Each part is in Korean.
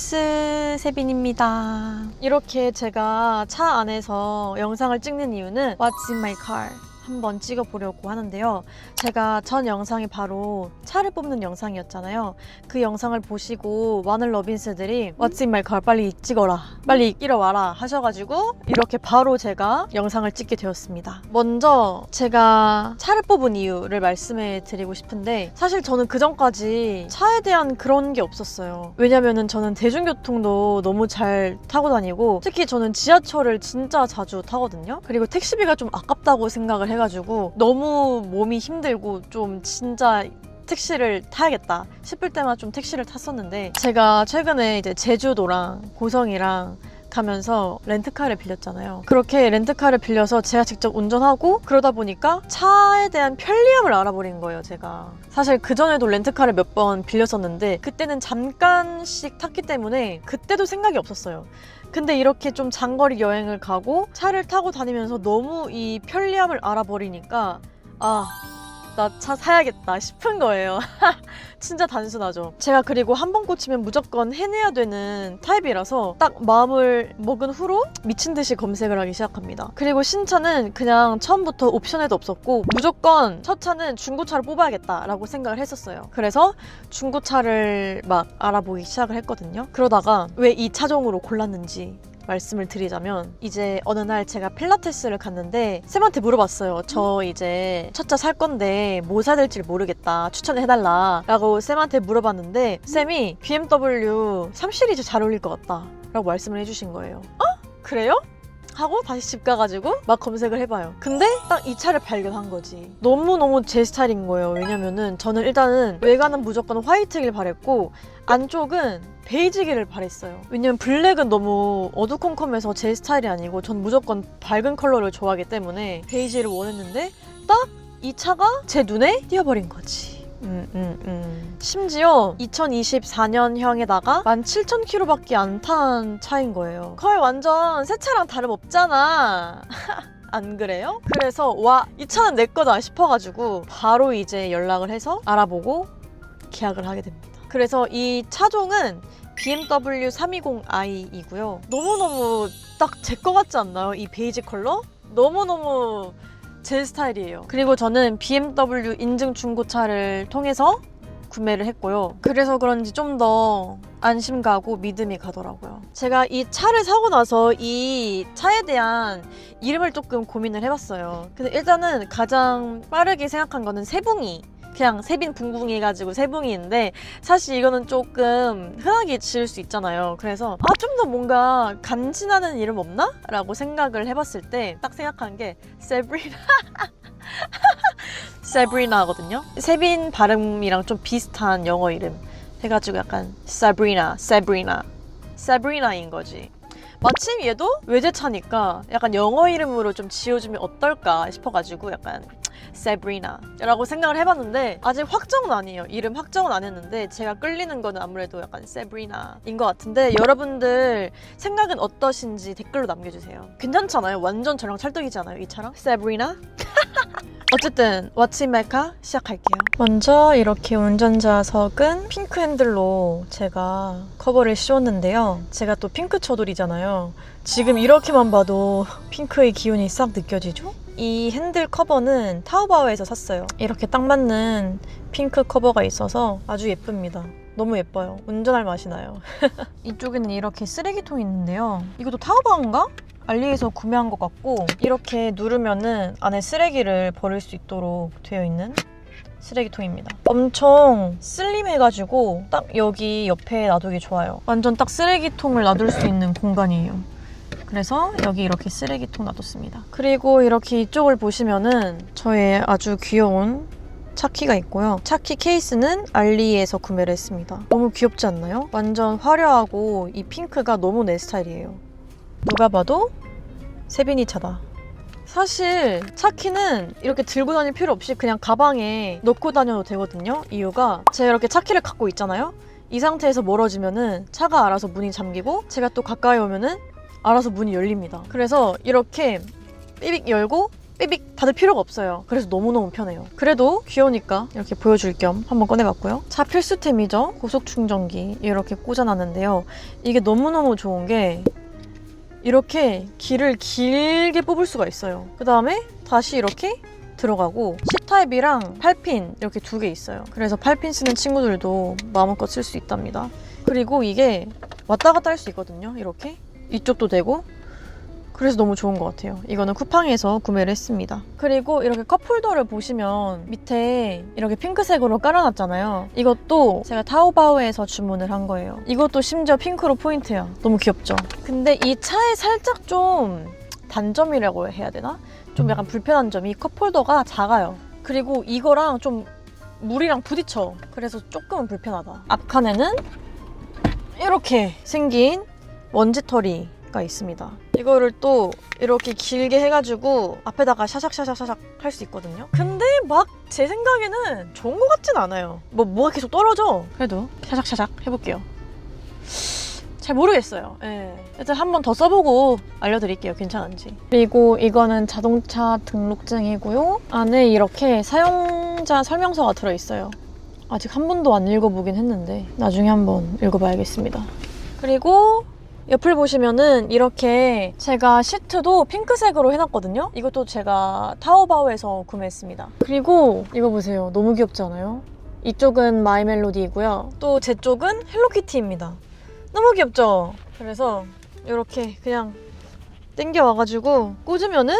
로빈스 세빈입니다. 이렇게 제가 차 안에서 영상을 찍는 이유는 What's in my car? 한번 찍어보려고 하는데요. 제가 전 영상이 바로 차를 뽑는 영상이었잖아요. 그 영상을 보시고 많은 러빈스들이 What's in my car? 빨리 찍어라. 빨리 끼러 와라 하셔가지고 이렇게 바로 제가 영상을 찍게 되었습니다. 먼저 제가 차를 뽑은 이유를 말씀해 드리고 싶은데 사실 저는 그전까지 차에 대한 그런 게 없었어요. 왜냐면은 저는 대중교통도 너무 잘 타고 다니고 특히 저는 지하철을 진짜 자주 타거든요. 그리고 택시비가 좀 아깝다고 생각을 해가지고 너무 몸이 힘들고 좀 진짜 택시를 타야겠다 싶을 때만 좀 택시를 탔었는데 제가 최근에 이제 제주도랑 고성이랑 가면서 렌트카를 빌렸잖아요. 그렇게 렌트카를 빌려서 제가 직접 운전하고 그러다 보니까 차에 대한 편리함을 알아버린 거예요, 제가. 사실 그전에도 렌트카를 몇 번 빌렸었는데 그때는 잠깐씩 탔기 때문에 그때도 생각이 없었어요. 근데 이렇게 좀 장거리 여행을 가고 차를 타고 다니면서 너무 이 편리함을 알아버리니까 나 차 사야겠다 싶은 거예요. 진짜 단순하죠. 제가 그리고 한 번 꽂히면 무조건 해내야 되는 타입이라서 딱 마음을 먹은 후로 미친 듯이 검색을 하기 시작합니다. 그리고 신차는 그냥 처음부터 옵션에도 없었고 무조건 첫 차는 중고차를 뽑아야겠다라고 생각을 했었어요. 그래서 중고차를 막 알아보기 시작을 했거든요. 그러다가 왜 이 차종으로 골랐는지 말씀을 드리자면 이제 어느 날 제가 필라테스를 갔는데 쌤한테 물어봤어요. 저 이제 첫 차 살 건데 뭐 사야 될지 모르겠다. 추천해달라 라고 쌤한테 물어봤는데 쌤이 BMW 3 시리즈 잘 어울릴 것 같다 라고 말씀을 해주신 거예요. 그래요? 하고 다시 집 가가지고 막 검색을 해봐요. 근데 딱 이 차를 발견한 거지. 너무너무 제 스타일인 거예요. 왜냐면은 저는 일단은 외관은 무조건 화이트길 바랬고 안쪽은 베이지기를 바랬어요. 왜냐면 블랙은 너무 어두컴컴해서 제 스타일이 아니고 전 무조건 밝은 컬러를 좋아하기 때문에 베이지를 원했는데 딱 이 차가 제 눈에 띄어버린 거지. 심지어 2024년형에다가 17,000km밖에 안 탄 차인 거예요. 거의 완전 새 차랑 다름없잖아. 안 그래요? 그래서 와, 이 차는 내 거다 싶어가지고 바로 이제 연락을 해서 알아보고 계약을 하게 됩니다. 그래서 이 차종은 BMW 320i이고요. 너무너무 딱 제 거 같지 않나요? 이 베이지 컬러? 너무너무 제 스타일이에요. 그리고 저는 BMW 인증 중고차를 통해서 구매를 했고요. 그래서 그런지 좀 더 안심 가고 믿음이 가더라고요. 제가 이 차를 사고 나서 이 차에 대한 이름을 조금 고민을 해봤어요. 근데 일단은 가장 빠르게 생각한 거는 세붕이. 그냥 세빈 붕붕이 해가지고 세붕이인데 사실 이거는 조금 흔하게 지을 수 있잖아요. 그래서 좀 더 뭔가 간지나는 이름 없나? 라고 생각을 해봤을 때 딱 생각한 게 세브리나 세브리나거든요. 세빈 발음이랑 좀 비슷한 영어 이름 해가지고 약간 세브리나인 거지. 마침 얘도 외제차니까 약간 영어 이름으로 좀 지어주면 어떨까 싶어가지고 약간 세브리나라고 생각을 해봤는데 아직 확정은 아니에요. 이름 확정은 안 했는데 제가 끌리는 거는 아무래도 약간 세브리나인 것 같은데 여러분들 생각은 어떠신지 댓글로 남겨주세요. 괜찮잖아요? 완전 저랑 찰떡이잖아요, 이 차랑. 세브리나? 어쨌든 What's in my car? 시작할게요. 먼저 이렇게 운전자석은 핑크 핸들로 제가 커버를 씌웠는데요. 제가 또 핑크 처돌이잖아요. 지금 이렇게만 봐도 핑크의 기운이 싹 느껴지죠? 이 핸들 커버는 타오바오에서 샀어요. 이렇게 딱 맞는 핑크 커버가 있어서 아주 예쁩니다. 너무 예뻐요. 운전할 맛이 나요. 이쪽에는 이렇게 쓰레기통이 있는데요. 이것도 타오바오인가? 알리에서 구매한 것 같고 이렇게 누르면은 안에 쓰레기를 버릴 수 있도록 되어 있는 쓰레기통입니다. 엄청 슬림해가지고 딱 여기 옆에 놔두기 좋아요. 완전 딱 쓰레기통을 놔둘 수 있는 공간이에요. 그래서 여기 이렇게 쓰레기통 놔뒀습니다. 그리고 이렇게 이쪽을 보시면은 저의 아주 귀여운 차키가 있고요. 차키 케이스는 알리에서 구매를 했습니다. 너무 귀엽지 않나요? 완전 화려하고 이 핑크가 너무 내 스타일이에요. 누가 봐도 세빈이 차다. 사실 차키는 이렇게 들고 다닐 필요 없이 그냥 가방에 넣고 다녀도 되거든요. 이유가 제가 이렇게 차키를 갖고 있잖아요. 이 상태에서 멀어지면은 차가 알아서 문이 잠기고 제가 또 가까이 오면은 알아서 문이 열립니다. 그래서 이렇게 삐빅 열고 삑삑 닫을 필요가 없어요. 그래서 너무너무 편해요. 그래도 귀여우니까 이렇게 보여줄 겸 한번 꺼내봤고요. 차 필수템이죠. 고속충전기 이렇게 꽂아놨는데요. 이게 너무너무 좋은 게 이렇게 길을 길게 뽑을 수가 있어요. 그 다음에 다시 이렇게 들어가고 C타입이랑 8핀 이렇게 2개 있어요. 그래서 8핀 쓰는 친구들도 마음껏 쓸 수 있답니다. 그리고 이게 왔다 갔다 할 수 있거든요. 이렇게 이쪽도 되고 그래서 너무 좋은 것 같아요. 이거는 쿠팡에서 구매를 했습니다. 그리고 이렇게 컵홀더를 보시면 밑에 이렇게 핑크색으로 깔아놨잖아요. 이것도 제가 타오바오에서 주문을 한 거예요. 이것도 심지어 핑크로 포인트야. 너무 귀엽죠? 근데 이 차에 살짝 좀 단점이라고 해야 되나? 좀 약간 불편한 점이 컵홀더가 작아요. 그리고 이거랑 좀 물이랑 부딪혀. 그래서 조금은 불편하다. 앞칸에는 이렇게 생긴 먼지털이가 있습니다. 이거를 또 이렇게 길게 해가지고 앞에다가 샤샥샤샥샤샥 할 수 있거든요. 근데 막 제 생각에는 좋은 것 같진 않아요. 뭐가 계속 떨어져. 그래도 샤샥샤샥 해볼게요. 잘 모르겠어요. 예. 일단 한 번 더 써보고 알려드릴게요. 괜찮은지. 그리고 이거는 자동차 등록증이고요. 안에 이렇게 사용자 설명서가 들어있어요. 아직 한 번도 안 읽어보긴 했는데 나중에 한번 읽어봐야겠습니다. 그리고 옆을 보시면은 이렇게 제가 시트도 핑크색으로 해놨거든요. 이것도 제가 타오바오에서 구매했습니다. 그리고 이거 보세요. 너무 귀엽지 않아요? 이쪽은 마이 멜로디이고요. 또 제 쪽은 헬로키티입니다. 너무 귀엽죠? 그래서 이렇게 그냥 땡겨와가지고 꽂으면은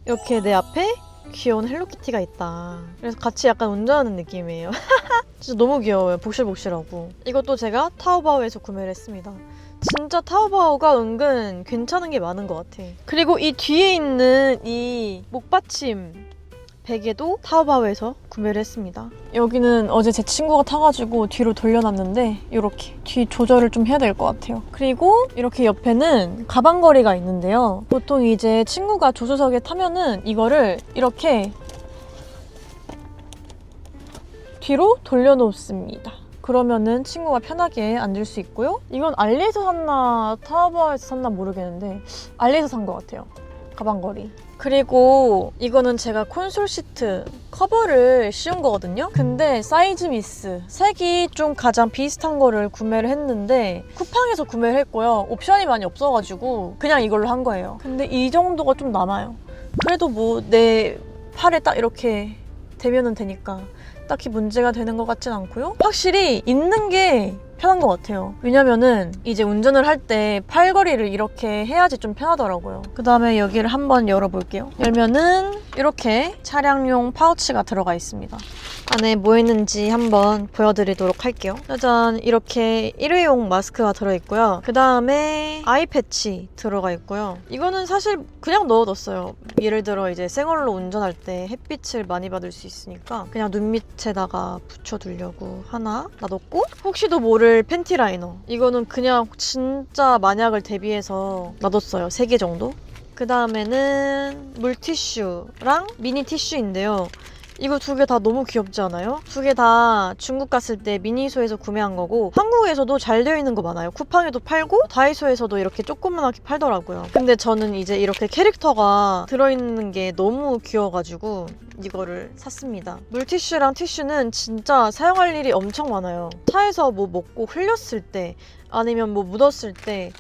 이렇게 내 앞에 귀여운 헬로키티가 있다. 그래서 같이 약간 운전하는 느낌이에요. 진짜 너무 귀여워요. 복실복실하고. 이것도 제가 타오바오에서 구매를 했습니다. 진짜 타오바오가 은근 괜찮은 게 많은 것 같아. 그리고 이 뒤에 있는 이 목받침 베개도 타오바오에서 구매를 했습니다. 여기는 어제 제 친구가 타가지고 뒤로 돌려놨는데 이렇게 뒤 조절을 좀 해야 될 것 같아요. 그리고 이렇게 옆에는 가방걸이가 있는데요. 보통 이제 친구가 조수석에 타면은 이거를 이렇게 뒤로 돌려놓습니다. 그러면은 친구가 편하게 앉을 수 있고요. 이건 알리에서 샀나 타오바오에서 샀나 모르겠는데 알리에서 산 것 같아요. 가방걸이. 그리고 이거는 제가 콘솔 시트 커버를 씌운 거거든요. 근데 사이즈 미스 색이 좀 가장 비슷한 거를 구매를 했는데 쿠팡에서 구매를 했고요. 옵션이 많이 없어가지고 그냥 이걸로 한 거예요. 근데 이 정도가 좀 남아요. 그래도 뭐 내 팔에 딱 이렇게 대면은 되니까 딱히 문제가 되는 것 같진 않고요. 확실히 있는 게 편한 것 같아요. 왜냐면은 이제 운전을 할 때 팔걸이를 이렇게 해야지 좀 편하더라고요. 그 다음에 여기를 한번 열어볼게요. 열면은 이렇게 차량용 파우치가 들어가 있습니다. 안에 뭐 있는지 한번 보여드리도록 할게요. 짜잔, 이렇게 일회용 마스크가 들어있고요. 그 다음에 아이 패치 들어가 있고요. 이거는 사실 그냥 넣어뒀어요. 예를 들어 이제 생얼로 운전할 때 햇빛을 많이 받을 수 있으니까 그냥 눈 밑에다가 붙여두려고 하나 놔뒀고, 혹시도 모를 팬티 라이너, 이거는 그냥 진짜 만약을 대비해서 놔뒀어요. 3개 정도. 그 다음에는 물티슈랑 미니 티슈인데요. 이거 2개 다 너무 귀엽지 않아요? 2개 다 중국 갔을 때 미니소에서 구매한 거고, 한국에서도 잘 되어 있는 거 많아요. 쿠팡에도 팔고 다이소에서도 이렇게 조그만하게 팔더라고요. 근데 저는 이제 이렇게 캐릭터가 들어있는 게 너무 귀여워가지고 이거를 샀습니다. 물티슈랑 티슈는 진짜 사용할 일이 엄청 많아요. 차에서 뭐 먹고 흘렸을 때, 아니면 뭐 묻었을 때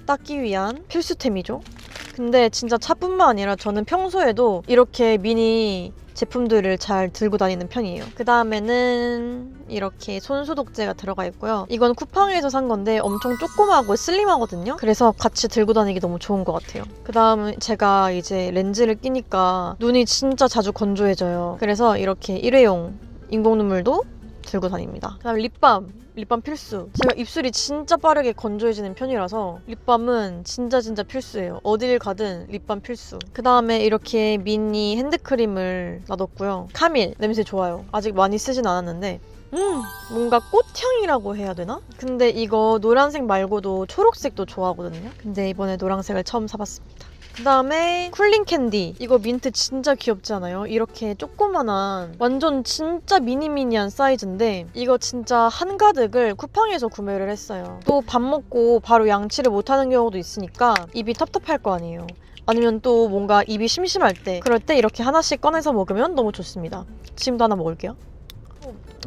닦기 위한 필수템이죠. 근데 진짜 차뿐만 아니라 저는 평소에도 이렇게 미니 제품들을 잘 들고 다니는 편이에요. 그 다음에는 이렇게 손소독제가 들어가 있고요. 이건 쿠팡에서 산 건데 엄청 조그마하고 슬림하거든요. 그래서 같이 들고 다니기 너무 좋은 것 같아요. 그 다음에 제가 이제 렌즈를 끼니까 눈이 진짜 자주 건조해져요. 그래서 이렇게 일회용 인공눈물도 들고 다닙니다. 그 다음에 립밤 필수. 제가 입술이 진짜 빠르게 건조해지는 편이라서 립밤은 진짜 필수예요. 어딜 가든 립밤 필수. 그 다음에 이렇게 미니 핸드크림을 놔뒀고요. 카밀 냄새 좋아요. 아직 많이 쓰진 않았는데 뭔가 꽃향이라고 해야 되나? 근데 이거 노란색 말고도 초록색도 좋아하거든요. 근데 이번에 노란색을 처음 사봤습니다. 그 다음에 쿨링 캔디. 이거 민트 진짜 귀엽지 않아요? 이렇게 조그만한 완전 진짜 미니미니한 사이즈인데 이거 진짜 한가득을 쿠팡에서 구매를 했어요. 또 밥 먹고 바로 양치를 못하는 경우도 있으니까 입이 텁텁할 거 아니에요. 아니면 또 뭔가 입이 심심할 때 그럴 때 이렇게 하나씩 꺼내서 먹으면 너무 좋습니다. 지금도 하나 먹을게요.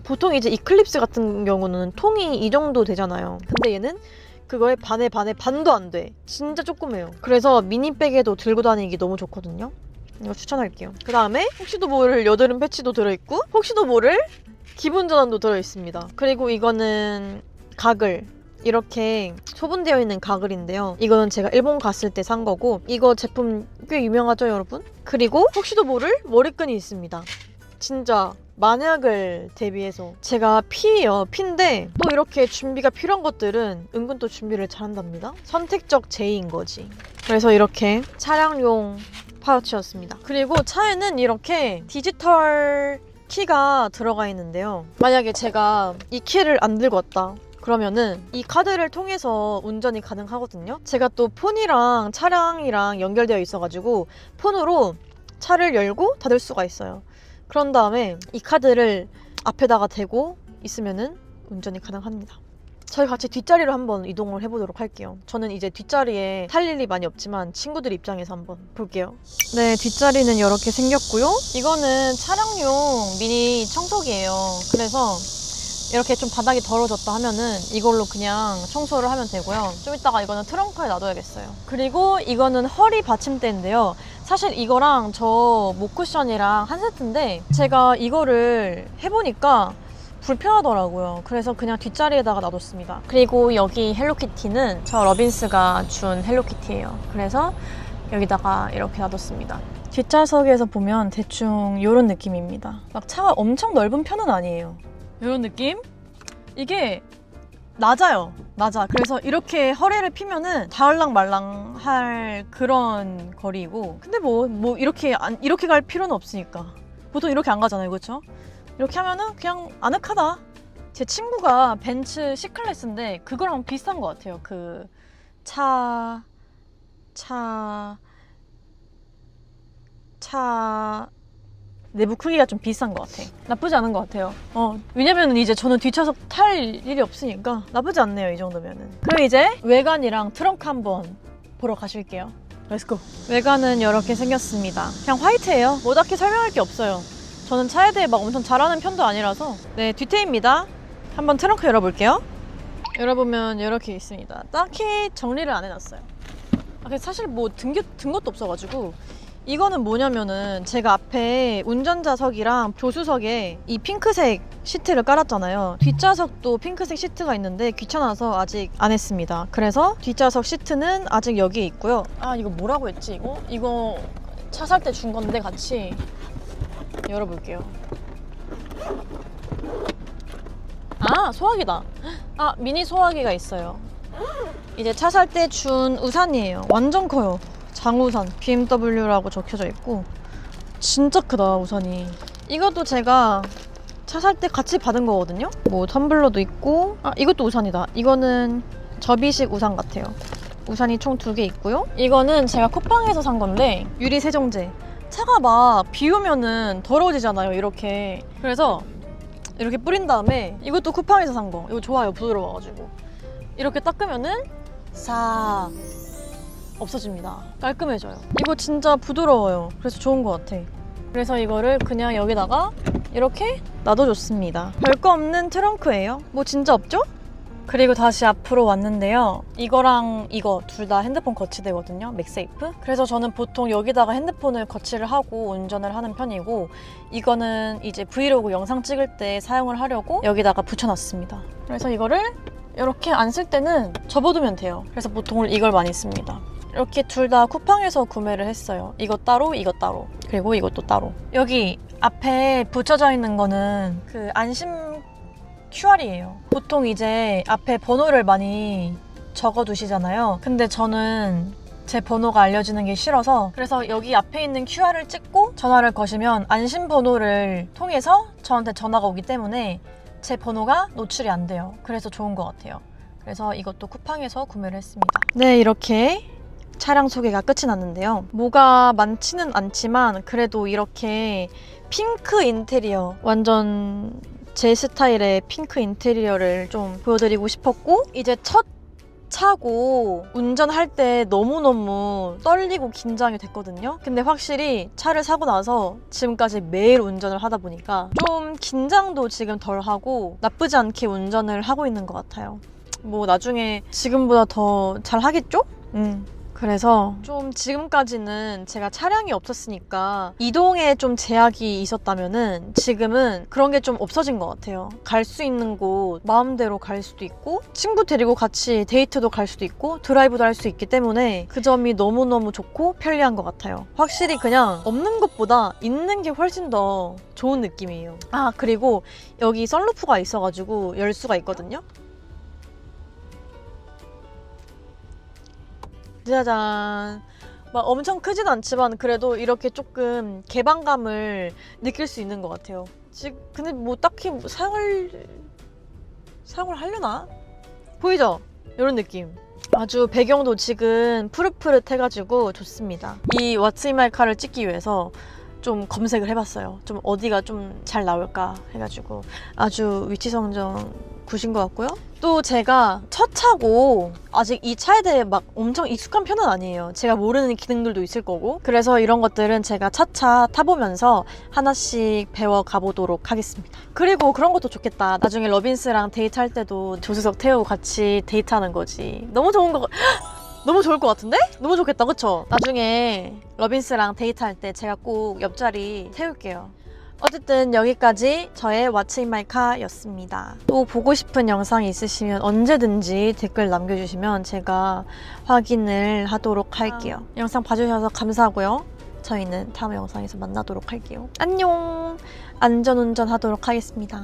보통 이제 이클립스 같은 경우는 통이 이 정도 되잖아요. 근데 얘는 그거에 반에 반도 안 돼. 진짜 조그매요. 그래서 미니백에도 들고 다니기 너무 좋거든요. 이거 추천할게요. 그 다음에 혹시도 모를 여드름 패치도 들어있고 혹시도 모를 기분 전환도 들어있습니다. 그리고 이거는 가글. 이렇게 소분되어 있는 가글인데요. 이거는 제가 일본 갔을 때 산 거고 이거 제품 꽤 유명하죠, 여러분? 그리고 혹시도 모를 머리끈이 있습니다. 진짜 만약을 대비해서 제가 P예요. P인데 또 이렇게 준비가 필요한 것들은 은근 또 준비를 잘한답니다. 선택적 제의인 거지. 그래서 이렇게 차량용 파우치였습니다. 그리고 차에는 이렇게 디지털 키가 들어가 있는데요. 만약에 제가 이 키를 안 들고 왔다. 그러면은 이 카드를 통해서 운전이 가능하거든요. 제가 또 폰이랑 차량이랑 연결되어 있어가지고 폰으로 차를 열고 닫을 수가 있어요. 그런 다음에 이 카드를 앞에다가 대고 있으면은 운전이 가능합니다. 저희 같이 뒷자리로 한번 이동을 해보도록 할게요. 저는 이제 뒷자리에 탈 일이 많이 없지만 친구들 입장에서 한번 볼게요. 네, 뒷자리는 이렇게 생겼고요. 이거는 차량용 미니 청소기예요. 그래서 이렇게 좀 바닥이 더러워졌다 하면은 이걸로 그냥 청소를 하면 되고요. 좀 이따가 이거는 트렁크에 놔둬야겠어요. 그리고 이거는 허리 받침대인데요. 사실 이거랑 저 목 쿠션이랑 한 세트인데 제가 이거를 해보니까 불편하더라고요. 그래서 그냥 뒷자리에다가 놔뒀습니다. 그리고 여기 헬로키티는 저 러빈스가 준 헬로키티예요. 그래서 여기다가 이렇게 놔뒀습니다. 뒷좌석에서 보면 대충 이런 느낌입니다. 막 차가 엄청 넓은 편은 아니에요. 이런 느낌? 이게 낮아요. 낮아. 그래서 이렇게 허리를 피면은 닿을랑 말랑 그런 거리이고 근데 뭐 이렇게 갈 필요는 없으니까 보통 이렇게 안 가잖아요. 그렇죠? 이렇게 하면은 그냥 아늑하다. 제 친구가 벤츠 C클래스인데 그거랑 비슷한 것 같아요. 그 내부 크기가 좀 비슷한 것 같아. 나쁘지 않은 것 같아요. 왜냐면 이제 저는 뒷좌석 탈 일이 없으니까 나쁘지 않네요, 이 정도면은. 그럼 이제 외관이랑 트렁크 한번 보러 가실게요. 렛츠고. 외관은 이렇게 생겼습니다. 그냥 화이트예요. 뭐 딱히 설명할 게 없어요. 저는 차에 대해 막 엄청 잘하는 편도 아니라서. 네, 뒤태입니다. 한번 트렁크 열어볼게요. 열어보면 이렇게 있습니다. 딱히 정리를 안 해놨어요. 사실 뭐 든 것도 없어가지고 이거는 뭐냐면은 제가 앞에 운전자석이랑 조수석에 이 핑크색 시트를 깔았잖아요. 뒷좌석도 핑크색 시트가 있는데 귀찮아서 아직 안 했습니다. 그래서 뒷좌석 시트는 아직 여기에 있고요. 이거 뭐라고 했지 이거? 이거 차 살 때 준 건데 같이 열어볼게요. 소화기다. 미니 소화기가 있어요. 이제 차 살 때 준 우산이에요. 완전 커요. 장우산 BMW라고 적혀져 있고 진짜 크다 우산이. 이것도 제가 차 살 때 같이 받은 거거든요. 뭐 텀블러도 있고 이것도 우산이다. 이거는 접이식 우산 같아요. 우산이 총 2개 있고요. 이거는 제가 쿠팡에서 산 건데 유리 세정제. 차가 막 비 오면은 더러워지잖아요 이렇게. 그래서 이렇게 뿌린 다음에 이것도 쿠팡에서 산 거. 이거 좋아요. 부드러워가지고 이렇게 닦으면은 싹 없어집니다. 깔끔해져요. 이거 진짜 부드러워요. 그래서 좋은 것 같아. 그래서 이거를 그냥 여기다가 이렇게 놔둬줬습니다. 별거 없는 트렁크예요. 뭐 진짜 없죠? 그리고 다시 앞으로 왔는데요. 이거랑 이거 둘 다 핸드폰 거치대거든요. 맥세이프. 그래서 저는 보통 여기다가 핸드폰을 거치를 하고 운전을 하는 편이고 이거는 이제 브이로그 영상 찍을 때 사용을 하려고 여기다가 붙여놨습니다. 그래서 이거를 이렇게 안 쓸 때는 접어두면 돼요. 그래서 보통 이걸 많이 씁니다. 이렇게 둘 다 쿠팡에서 구매를 했어요. 이거 따로, 이거 따로. 그리고 이것도 따로. 여기 앞에 붙여져 있는 거는 그 안심 QR이에요. 보통 이제 앞에 번호를 많이 적어두시잖아요. 근데 저는 제 번호가 알려지는 게 싫어서 그래서 여기 앞에 있는 QR을 찍고 전화를 거시면 안심 번호를 통해서 저한테 전화가 오기 때문에 제 번호가 노출이 안 돼요. 그래서 좋은 것 같아요. 그래서 이것도 쿠팡에서 구매를 했습니다. 네, 이렇게 차량 소개가 끝이 났는데요. 뭐가 많지는 않지만 그래도 이렇게 핑크 인테리어, 완전 제 스타일의 핑크 인테리어를 좀 보여드리고 싶었고 이제 첫 차고 운전할 때 너무너무 떨리고 긴장이 됐거든요. 근데 확실히 차를 사고 나서 지금까지 매일 운전을 하다 보니까 좀 긴장도 지금 덜 하고 나쁘지 않게 운전을 하고 있는 것 같아요. 뭐 나중에 지금보다 더 잘 하겠죠? 그래서 좀 지금까지는 제가 차량이 없었으니까 이동에 좀 제약이 있었다면은 지금은 그런 게 좀 없어진 것 같아요. 갈 수 있는 곳 마음대로 갈 수도 있고 친구 데리고 같이 데이트도 갈 수도 있고 드라이브도 할 수 있기 때문에 그 점이 너무너무 좋고 편리한 것 같아요. 확실히 그냥 없는 것보다 있는 게 훨씬 더 좋은 느낌이에요. 아, 그리고 여기 썬루프가 있어가지고 열 수가 있거든요. 짜잔. 막 엄청 크진 않지만 그래도 이렇게 조금 개방감을 느낄 수 있는 것 같아요. 지금 근데 뭐 딱히 사용을 하려나? 보이죠? 이런 느낌. 아주 배경도 지금 푸릇푸릇해가지고 좋습니다. 이 What's in my car을 찍기 위해서 좀 검색을 해봤어요. 좀 어디가 좀 잘 나올까 해가지고 아주 위치 선정 굿인 것 같고요. 또 제가 첫 차고 아직 이 차에 대해 막 엄청 익숙한 편은 아니에요. 제가 모르는 기능들도 있을 거고. 그래서 이런 것들은 제가 차차 타보면서 하나씩 배워 가보도록 하겠습니다. 그리고 그런 것도 좋겠다. 나중에 러빈스랑 데이트할 때도 조수석 태우고 같이 데이트하는 거지. 너무 좋은 거 너무 좋을 것 같은데? 너무 좋겠다, 그쵸? 나중에 러빈스랑 데이트할 때 제가 꼭 옆자리 태울게요. 어쨌든 여기까지 저의 What's in my car 였습니다. 또 보고 싶은 영상이 있으시면 언제든지 댓글 남겨주시면 제가 확인을 하도록 할게요. 영상 봐주셔서 감사하고요. 저희는 다음 영상에서 만나도록 할게요. 안녕! 안전운전 하도록 하겠습니다.